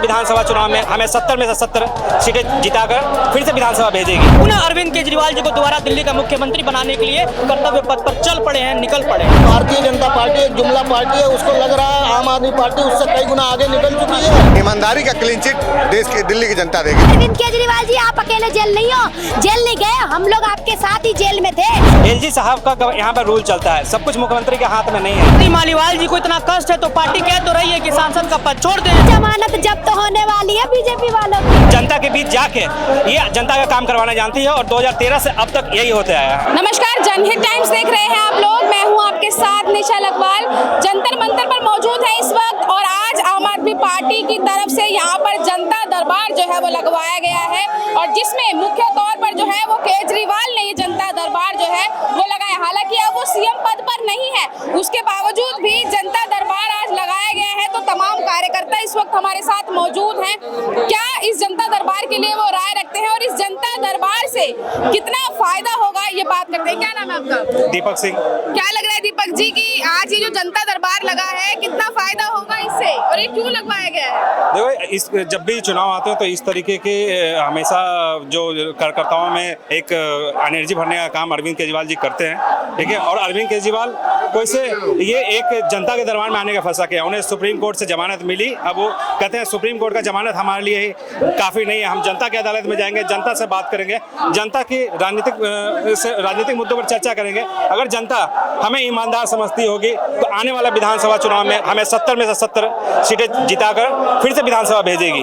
विधानसभा चुनाव में हमें 70 में से 70 सीटें जिताकर फिर से विधानसभा भेजेगी। पुनः अरविंद केजरीवाल जी को दोबारा दिल्ली का मुख्यमंत्री बनाने के लिए कर्तव्य पथ पर चल पड़े हैं, निकल पड़े हैं। भारतीय जनता पार्टी एक जुमला पार्टी है, उसको लग रहा है आम आदमी पार्टी उससे कई गुना आगे निकल चुकी है। ईमानदारी का क्लीन चिट देश की दिल्ली की जनता देगी। अरविंद केजरीवाल जी आप अकेले जेल नहीं हो, जेल नहीं गए, हम लोग आपके साथ ही जेल में थे। एलजी साहब का यहाँ पर रूल चलता है, सब कुछ मुख्यमंत्री के हाथ में नहीं है। मालीवाल जी को इतना कष्ट है तो पार्टी कह तो रही है कि सांसद का पद छोड़ दें। जमानत जब्त होने वाली है बीजेपी वालों की। जनता के बीच जाके ये जनता का काम करवाना जानती है और 2013 से अब तक यही होते आया है। नमस्कार, जनहित टाइम्स देख रहे हैं आप लोग। मैं हूं आपके साथ निशा लखवाल। जंतर मंतर पर मौजूद है इस वक्त और आज आम आदमी पार्टी की तरफ से यहां पर जनता दरबार जो है वो लगवाया गया है और जिसमें मुख्य तौर पर जो है वो केजरीवाल ने ये जनता दरबार जो है वो लगाया। हालांकि अब वो सीएम पद पर नहीं है, उसके बावजूद भी जनता दरबार आज लगाया गया है। तो तमाम कार्यकर्ता इस वक्त हमारे साथ मौजूद हैं। क्या इस जनता दरबार के लिए वो राय रखते हैं और इस जनता दरबार से कितना फायदा होगा ये बात करते हैं। क्या नाम है आपका? दीपक सिंह। क्या लग रहा है दीपक जी की आज ये जो जनता दरबार लगा है कितना फायदा होगा इससे और ये क्यों लगवाया गया है? देखो, जब भी चुनाव आते हैं तो इस तरीके के हमेशा जो कार्यकर्ताओं में एक एनर्जी भरने का काम अरविंद केजरीवाल जी करते हैं, ठीक है। और अरविंद केजरीवाल को इससे ये एक जनता के दरबार में आने का फैसला किया। उन्हें सुप्रीम कोर्ट से जमानत मिली। अब वो कहते हैं सुप्रीम कोर्ट का जमानत हमारे लिए काफ़ी नहीं है, हम जनता की अदालत में जाएंगे, जनता से बात करेंगे, जनता की राजनीतिक मुद्दों पर चर्चा करेंगे। अगर जनता हमें ईमानदार समझती होगी तो आने वाला विधानसभा चुनाव में हमें 70 में से 70 सीटें जिताकर फिर से विधानसभा भेजेगी।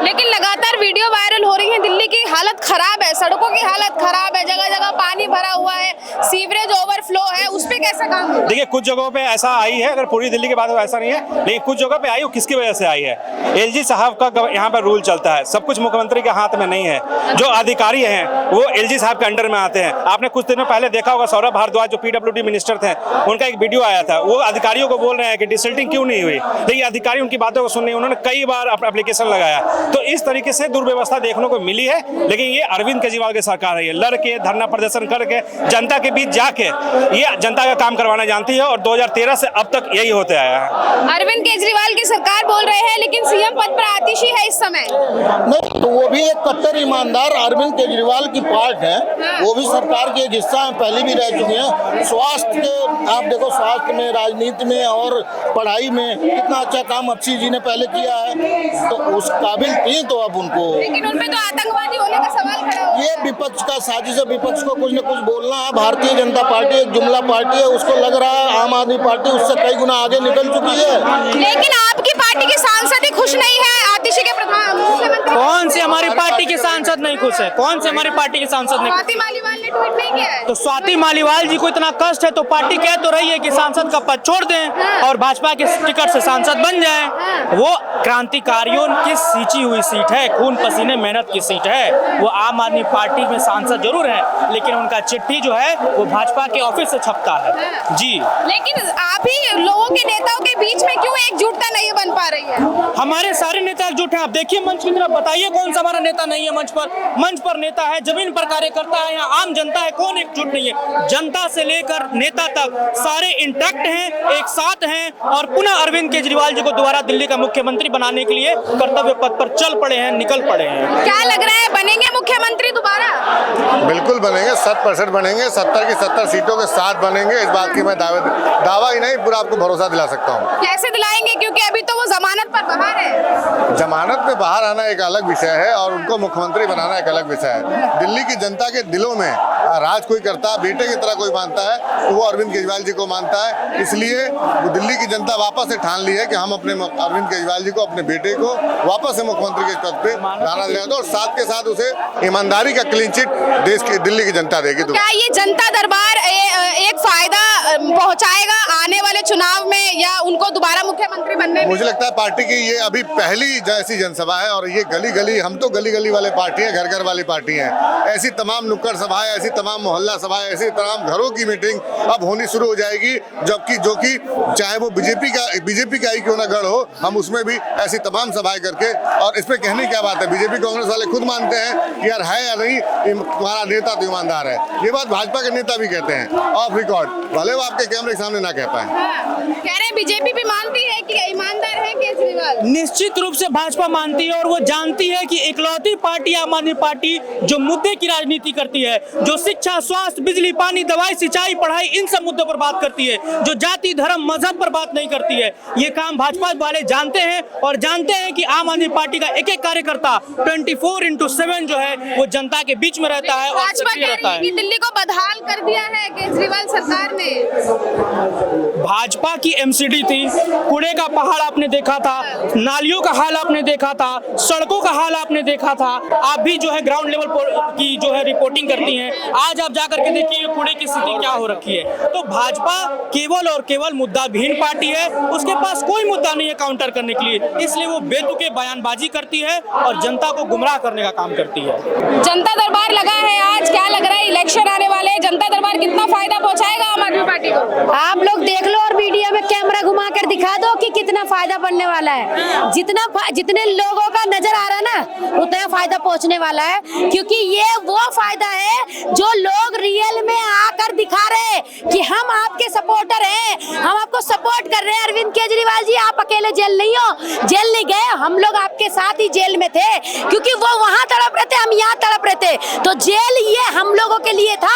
लेकिन लगातार वीडियो वायरल हो रही है, दिल्ली की हालत खराब है, सड़कों की हालत खराब है, जगह जगह पानी भरा हुआ है, सीवरेज ओवरफ्लो है, उस पे कैसे काम होगा? देखिए, कुछ जगहों पे ऐसा आई है, अगर पूरी दिल्ली की बात हो ऐसा नहीं है, लेकिन कुछ जगह पे आई, वो किसकी वजह से आई है? एलजी साहब का यहाँ पर रूल चलता है, सब कुछ मुख्यमंत्री के हाथ में नहीं है। जो अधिकारी हैं वो एलजी साहब के अंडर में आते हैं। आपने कुछ दिनों पहले देखा होगा, सौरभ भारद्वाज जो पीडब्ल्यूडी मिनिस्टर थे, उनका एक वीडियो आया था। वो अधिकारियों को बोल रहे हैं कि डिसल्टिंग क्यों नहीं हुई, लेकिन अधिकारी उनकी बातों को सुन नहीं, उन्होंने कई बार अपना एप्लीकेशन लगाया। तो इस तरीके से दुर्व्यवस्था देखने को मिली है। लेकिन ये अरविंद केजरीवाल की सरकार है, ये लड़के धरना प्रदर्शन करके जनता के बीच जाके ये जनता का काम करवाना जानती है और 2013 से अब तक यही होते आया है। अरविंद केजरीवाल की सरकार बोल रहे हैं लेकिन सीएम पद पर आतिशी है इस समय। नहीं, तो वो भी एक कट्टर ईमानदार अरविंद केजरीवाल की पार्ट है, वो भी सरकार के एक हिस्सा है, पहले भी रह चुके हैं। स्वास्थ्य के आप देखो, स्वास्थ्य में, राजनीति में और पढ़ाई में कितना अच्छा काम अच्छी जी ने पहले किया है, तो उस काबिल थी। तो अब उनको, लेकिन उनपे तो आतंकवादी होने का सवाल खड़ा हो। ये विपक्ष का साजिश है, विपक्ष को कुछ न कुछ बोलना है। भारतीय जनता पार्टी एक जुमला पार्टी है, उसको लग रहा है आम आदमी पार्टी उससे कई गुना आगे निकल चुकी है। लेकिन आपकी पार्टी के सांसद ही खुश नहीं है आतिशी के प्रधान मुख्यमंत्री। कौन से हमारी पार्टी के सांसद नहीं खुश है? कौन से हमारी पार्टी के सांसद नहीं? स्वाति मालीवाल ने ट्वीट नहीं किया है। तो स्वाति मालीवाल जी को इतना कष्ट है तो पार्टी कह तो रही है कि सांसद का पद छोड़ दें और भाजपा के टिकट से सांसद बन जाएं। वो क्रांतिकारियों की सींची हुई सीट है, खून पसीने मेहनत की सीट है। वो आम आदमी पार्टी में सांसद जरूर है, लेकिन उनका चिट्ठी जो है वो भाजपा के ऑफिस से छपता है जी। लेकिन आप ही लोगों के नेताओं के बीच में क्यों एकजुटता नहीं बन पा रही है? हमारे सारे नेता एकजुट हैं। आप देखिए मंच की तरफ, बताइए कौन सा हमारा नेता नहीं है मंच पर? मंच पर नेता है, जमीन पर कार्यकर्ता है, यहाँ आम जनता है, कौन एकजुट नहीं है? जनता से लेकर नेता तक सारे इंटैक्ट हैं, एक साथ हैं और पुनः अरविंद केजरीवाल जी को दोबारा दिल्ली का मुख्यमंत्री बनाने के लिए कर्तव्य पथ पर चल पड़े हैं, निकल पड़े हैं। क्या लग रहा है, बनेंगे मुख्यमंत्री दोबारा? बिल्कुल बनेंगे, 100% बनेंगे, 70 की 70 सीटों के साथ बनेंगे। इस बात की मैं दावा ही नहीं, पूरा आपको भरोसा दिला सकता हूँ। कैसे दिलाएंगे, क्योंकि अभी तो वो जमानत पर बाहर है। जमानत में बाहर आना एक अलग विषय है और उनको मुख्यमंत्री बनाना एक अलग विषय है। दिल्ली की जनता के दिलों में राज कोई करता है, बेटे की तरह कोई मानता है, तो वो अरविंद केजरीवाल जी को मानता है। इसलिए वो दिल्ली की जनता वापस से ठान ली है कि हम अपने अरविंद केजरीवाल जी को, अपने बेटे को वापस से मुख्यमंत्री के पद पे लाना देगा और साथ के साथ उसे ईमानदारी का क्लीन चिट देश की दिल्ली की जनता देगी। क्या ये जनता दरबार एक फायदा पहुंचाएगा आने वाले चुनाव में या उनको दोबारा मुख्यमंत्री बनने में? मुझे लगता है पार्टी की ये अभी पहली ऐसी जनसभा है और ये गली गली, हम तो गली गली वाले पार्टी है, घर घर वाली पार्टी है। ऐसी तमाम नुक्कड़ सभाएं, ऐसी तमाम मोहल्ला सभाएं, ऐसी तमाम घरों की मीटिंग अब होनी शुरू हो जाएगी, जबकि जो कि चाहे वो बीजेपी का ही क्यों ना गढ़ हो, हम उसमें भी ऐसी तमाम सभाएं करके, और इसमें कहने क्या बात है, बीजेपी कांग्रेस वाले खुद मानते हैं कि यार है या नहीं तुम्हारा नेता तो ईमानदार है। ये बात भाजपा के नेता भी कहते हैं ऑफ रिकॉर्ड, भले वो आपके कैमरे के सामने ना कह पाए। कह रहे हैं बीजेपी भी मानती है कि ईमानदार है केजरीवाल। निश्चित रूप से भाजपा मानती है और वो जानती है कि इकलौती पार्टी आम आदमी पार्टी जो मुद्दे की राजनीति करती है, जो शिक्षा, स्वास्थ्य, बिजली, पानी, दवाई, सिंचाई, पढ़ाई, इन सब मुद्दों पर बात करती है, जो जाति, धर्म, मजहब पर बात नहीं करती है। ये काम भाजपा वाले जानते हैं और जानते हैं कि आम आदमी पार्टी का एक एक कार्यकर्ता 24/7 जो है वो जनता के बीच में रहता है और भाजपा सक्रिय कह रहता रही है कि है। दिल्ली को बदहाल कर दिया है केजरीवाल सरकार ने। भाजपा की एमसीडी थी, कूड़े का पहाड़ आपने देखा था, नालियों का हाल आपने देखा था, सड़कों का हाल आपने देखा था। आप भी जो है ग्राउंड लेवल की जो है रिपोर्टिंग करती हैं। आज आप जाकर के देखिए कूड़े की स्थिति क्या हो रखी है। तो भाजपा केवल और केवल मुद्दा विहीन पार्टी है, उसके पास कोई मुद्दा नहीं है काउंटर करने के लिए, इसलिए वो बेतुके बयानबाजी करती है और जनता को गुमराह करने का काम करती है। जनता दरबार लगा है आज, क्या लग रहा है इलेक्शन आने वाले हैं, जनता दरबार कितना फायदा पहुंचाएगा आम आदमी पार्टी को? आप लोग देख लो और मीडिया में कैमरा घुमा कर दिखा दो कि कितना फायदा बनने वाला है। जितने लोगों का नजर आ रहा है ना, उतना फायदा पहुंचने वाला है, क्योंकि ये वो फायदा है जो लोग रियल में आकर दिखा रहे हैं कि हम आपके सपोर्टर हैं, हम आपको सपोर्ट कर रहे हैं। अरविंद केजरीवाल जी, आप अकेले जेल नहीं हो, जेल नहीं गए, हम लोग आपके साथ ही जेल में थे, क्योंकि वो वहां तड़प रहे थे, हम यहाँ तड़प रहे थे। तो जेल ये हम लोगों के लिए था।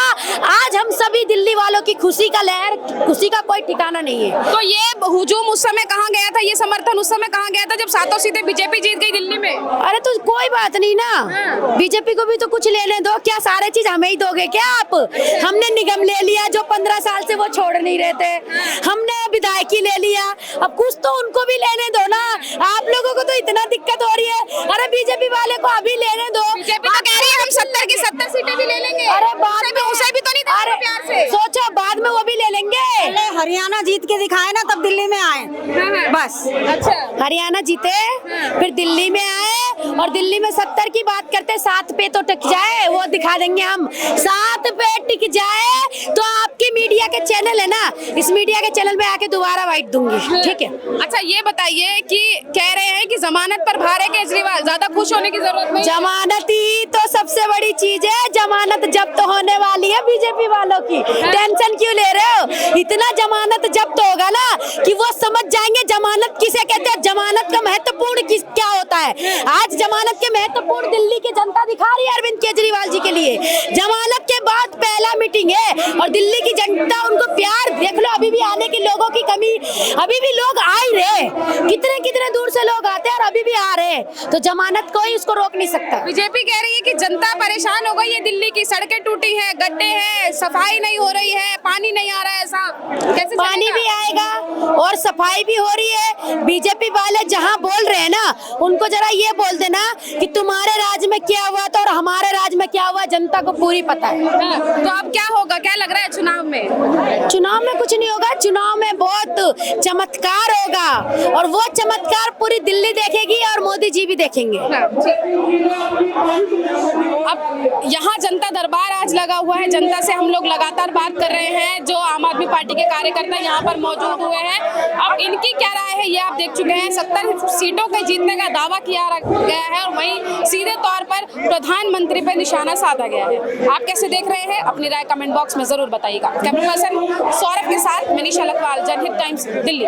आज हम सभी दिल्ली वालों की खुशी का लहर, खुशी का कोई ठिकाना नहीं है। तो ये हुजूम उस समय कहाँ गया था, ये समर्थन उस समय कहाँ गया था जब 7 सीटें बीजेपी जीत गई दिल्ली में? अरे तो कोई बात नहीं ना, बीजेपी को भी तो कुछ लेने दो। क्या सारे चीज हमें ही दोगे क्या आप? हमने निगम ले लिया जो 15 साल से वो छोड़ नहीं रहे थे, हमने विधायकी ले लिया, अब कुछ तो उनको भी लेने दो ना। आप लोगों को तो इतना दिक्कत हो रही है, अरे बीजेपी वाले को अभी लेने दो। बीजेपी तो कह रही है हम 70 की 70 सीटें भी ले लेंगे। अरे बाद में उसे भी तो नहीं दे रहे प्यार से। सोचो बाद में वो भी ले लेंगे। पहले हरियाणा जीत के दिखाए ना, तब दिल्ली में आए बस। अच्छा, हरियाणा जीते, फिर दिल्ली में आए और दिल्ली में 70 की बात करते, 7 पे तो टिक जाए, वो दिखा देंगे हम। 7 पे टिक जाए तो आपकी मीडिया के चैनल है ना, इस मीडिया के चैनल में आके दोबारा वाइट दूंगी, ठीक है? अच्छा ये बताइए कि कह रहे हैं कि जमानत पर बाहर है केजरीवाल, ज्यादा खुश होने की जरूरत नहीं। जमानत ही तो सबसे बड़ी चीज है, जमानत जब्त होने वाली है बीजेपी वालों की, टेंशन क्यों ले रहे हो? इतना जमानत जब्त होगा ना कि वो समझ जाएंगे जमानत किसे कहते हैं, जमानत का महत्वपूर्ण क्या होता है। आज जमानत के महत्वपूर्ण दिल्ली की जनता दिखा रही है अरविंद केजरीवाल जी के लिए। जमानत के बाद पहला मीटिंग है और दिल्ली की जनता उनको प्यार, देख लो अभी भी आने की लोगों की कमी, अभी भी लोग आ ही रहे, कितने कितने दूर से लोग आते हैं और अभी भी आ रहे हैं। तो जमानत कोई उसको रोक नहीं सकता। बीजेपी कह रही है कि जनता परेशान हो गई है, दिल्ली की सड़कें टूटी हैं, गड्ढे हैं, सफाई नहीं हो रही है, पानी नहीं आ रहा है, ऐसा कैसे? पानी भी आएगा और सफाई भी हो रही है। बीजेपी वाले जहां बोल रहे हैं ना, उनको जरा ये बोल देना कि तुम्हारे राज्य में क्या हुआ था और हमारे राज्य में क्या हुआ, जनता को पूरी पता है। तो अब क्या होगा, क्या लग रहा है चुनाव में? चुनाव में कुछ नहीं होगा, चुनाव में बहुत चमत्कार होगा और वो चमत्कार पूरी दिल्ली देखेगी और मोदी जी भी देखेंगे। अब यहाँ जनता दरबार आज लगा हुआ है, जनता से हम लोग लगातार बात कर रहे हैं, जो आम आदमी पार्टी के कार्यकर्ता यहाँ पर मौजूद हुए हैं। अब इनकी क्या राय है ये आप देख चुके हैं। 70 सीटों के जीतने का दावा किया गया है और वहीं सीधे तौर पर प्रधानमंत्री पर निशाना साधा गया है। आप कैसे देख रहे हैं, अपनी राय कमेंट बॉक्स में जरूर बताइएगा। कैमरा पर्सन सौरभ के साथ मनीषा लखवाल, जनहित टाइम्स, दिल्ली।